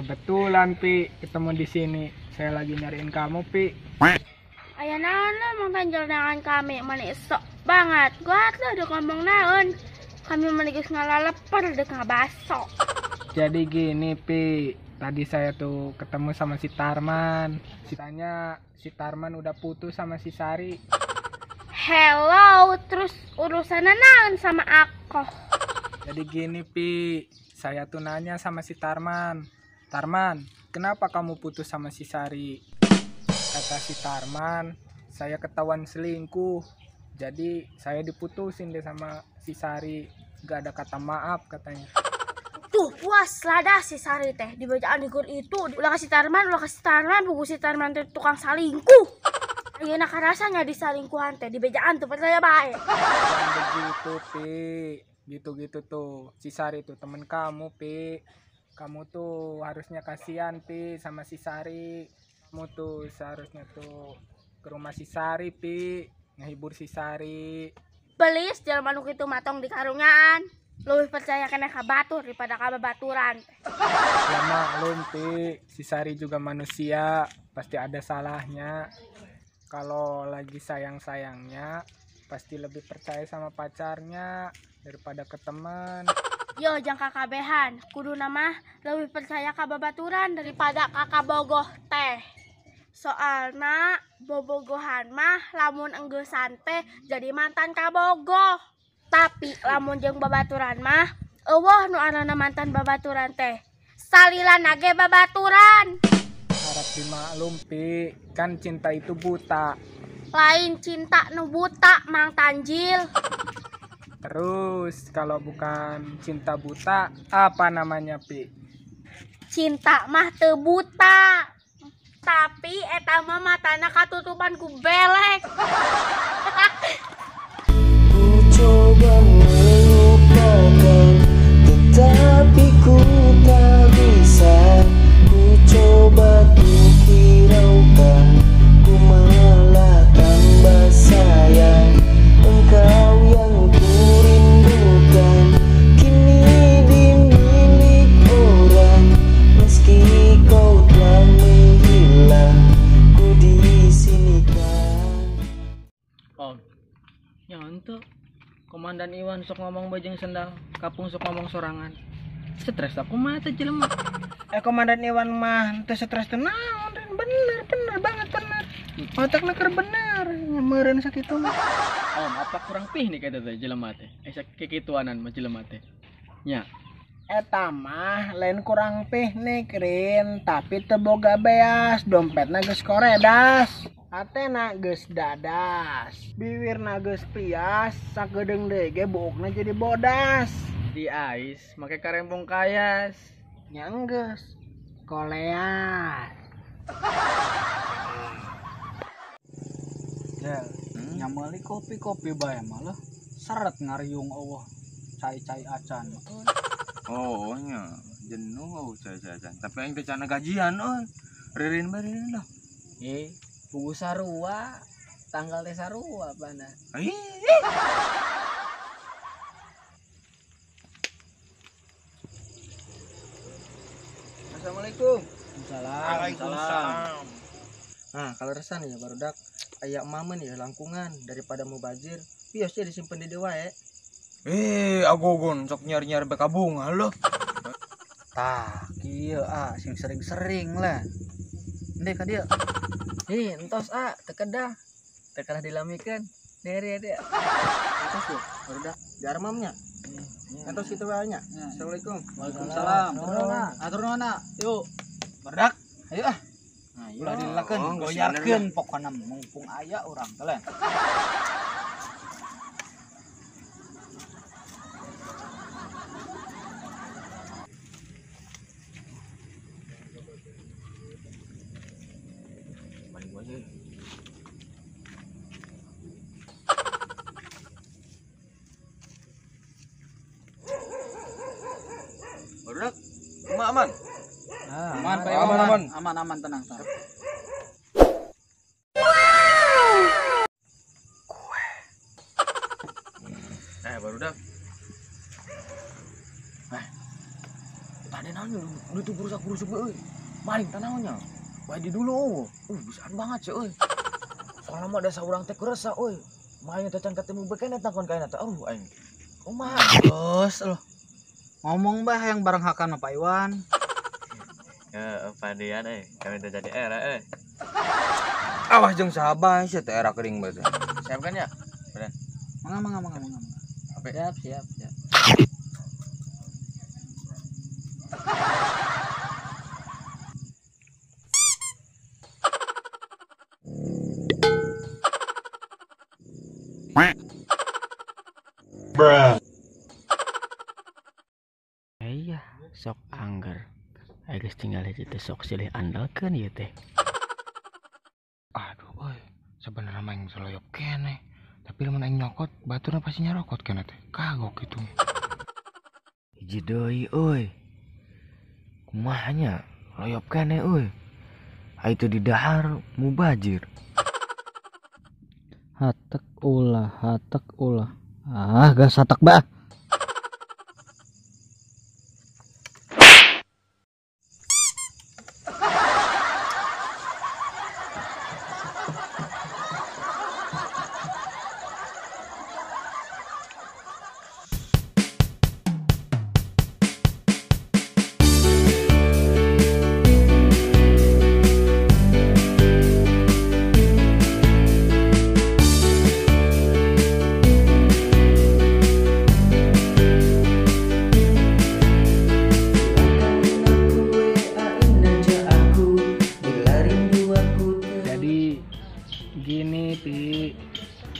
Kebetulan Pi ketemu di sini. Saya lagi nyariin kamu Pi. Ayah naon lah mang tanjal dengan kami manis sok banget. Gua lah udah ngomong naon. Kami menikis ngalalepar dek ngabaso. Jadi gini Pi, tadi saya tuh ketemu sama si Tarman. Ceritanya si Tarman udah putus sama si Sari. Hello, terus urusan naon sama aku? Jadi gini Pi, saya tuh nanya sama si Tarman. Tarman, kenapa kamu putus sama si Sari? Kata si Tarman, saya ketahuan selingkuh. Jadi saya diputusin deh sama si Sari. Gak ada kata maaf katanya. Tuh puas lah dah si Sari teh di bacaan di itu. Ulah kasih Tarman, buku si Tarman teh tukang salingkuh. Ayo nak rasanya di salingkuhan teh di bacaan tuh percaya baik. Jangan begitu Pi, gitu-gitu tuh. Si Sari tuh temen kamu Pi. Kamu tuh harusnya kasihan Pi sama si Sari. Kamu tuh seharusnya tuh ke rumah si Sari Pi, ngehibur si Sari. Belis jalan manuk itu matong di karungan. Lebih percaya kena kabatur daripada kababaturan. Ya maklum Pi, si Sari juga manusia, pasti ada salahnya. Kalau lagi sayang-sayangnya, pasti lebih percaya sama pacarnya daripada ke teman. Yo jangan kakabehan, kudu nama lebih percaya kababaturan daripada kakak bogoh teh. Soalna bobogohan mah lamun enggesan teh jadi mantan kabogoh. Tapi lamun jeung babaturan mah eueuh nu anana mantan babaturan teh. Salila nage babaturan. Harap dimaklum Pi, kan cinta itu buta. Lain cinta nu buta Mang Tanjil. Terus kalau bukan cinta buta, apa namanya Pi? Cinta mah teu buta. Tapi eta mah matana katutupan ku belek. Ku coba melupakan, tetapi ku tak bisa. Ku coba untuk hiraukan, ku malah tambah sayang. Engkau yang ku rindukan, kini dimilik orang. Meski kau telah menghilang, ku di sini kan. Om, ya untuk Komandan Iwan sok ngomong bajeng sendal, Kapung sok ngomong sorangan. Stres aku mah teh jelema. Komandan Iwan mah teu stres teu naon, bener banget bener. Otakna keur bener, meureun sakitu mah. Om, apa kurang pih nih kata teh jelema teh? Esa kekituanan mah jelema teh. Nya. Eta mah lain kurang piknik Rin, tapi teu boga beas, dompetna geus koredas. Atena geus dadas, bibirna geus pias, sakedeung deui ge buukna jadi bodas. Di ais make karempong kayas. Nya geus koleas. Jel, nyameli kopi-kopi bae malah seret ngariung eueuh cai-cai acan. Oh nya jenuh caca-caca. Tapi aing teh can gajian euy. Ririn bae ririn dah. Pugu sarua, tanggal teh sarua pana. Assalamualaikum. Waalaikumsalam. Nah, kalau resan ya barudak aya emamen ya langkungan daripada mubazir, biasa disimpen di dewa ya. Agogon sok nyari-nyari beka bunga loh. Tah, kieu sing sering-sering lah. Ende ka dieu. Entos teu kedah. Teu kalah dilamikeun. Neri dia. Entos ya, barudak di armamnya. Entos kitu wae nya. Assalamualaikum. Waalaikumsalam. Atur nuhun. Yuk. Barudak. Ayo Nah, ulah dilakeun, goyarkeun pokona mumpung aya urang teh lain. Barudak, rumah aman. Aman, Pak. Aman, tenang. Barudak. Tadi nanya lu tuh berusak euy. Maling tanahnya. Bae di dulu. Bisaan banget sih euy. Soalnya mah ada saurang teh keresa euy. Main teh can ketemu bekena takon kaina teh aing. Kumaha? Terus loh. Ngomong bah yang bareng hakan Pak Iwan. Ya, padian kami teh jadi era Awas jeung sahabat sih teh era kering bae. Siap kan ya? Mangga. Siap. Iya, sok angger. Ayo geus tinggal hiji teh sok silih andalkeun ieu teh. Aduh, boy, sebenarnya mah yang seloyok kene. Tapi lamun aing nyokot, baturna pasti nyarokot kene teh. Kagok gitu. Hiji deui euy. Kumaha nya? Loyop kene euy. Ai teu di dahar mubajir. Hatek ulah. Ah, gas hatek bah. Gini Pi,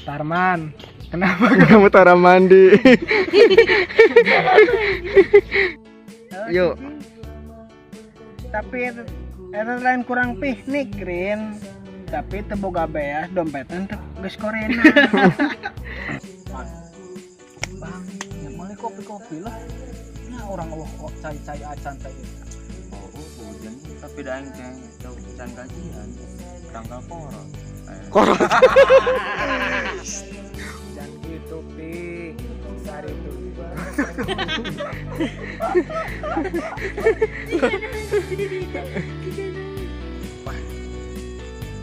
Tarman, kenapa kamu Tara mandi? Yuk. Tapi eta lain kurang piknik, Rin. Tapi teu boga beas dompetan teu geus korena. Bang, ya mulai kopi lah. Nah, orang kok cai acan teh. Hujan tapi dah aing teh teu can gajian. Tanggal koron. Jangan gitu Pi, cari tuh.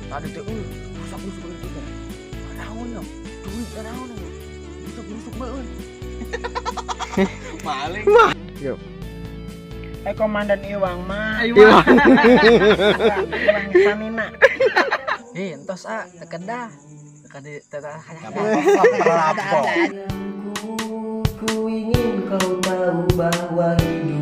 Tadi teh rusak-rusuk itu teh. Naon nya? Duit naon nya? Rusuk-rusuk bae euy. Maling. Komandan Iwang mah. Iwang Sanina. Entos teu kedah. Ku ingin kau tahu bahwa hidup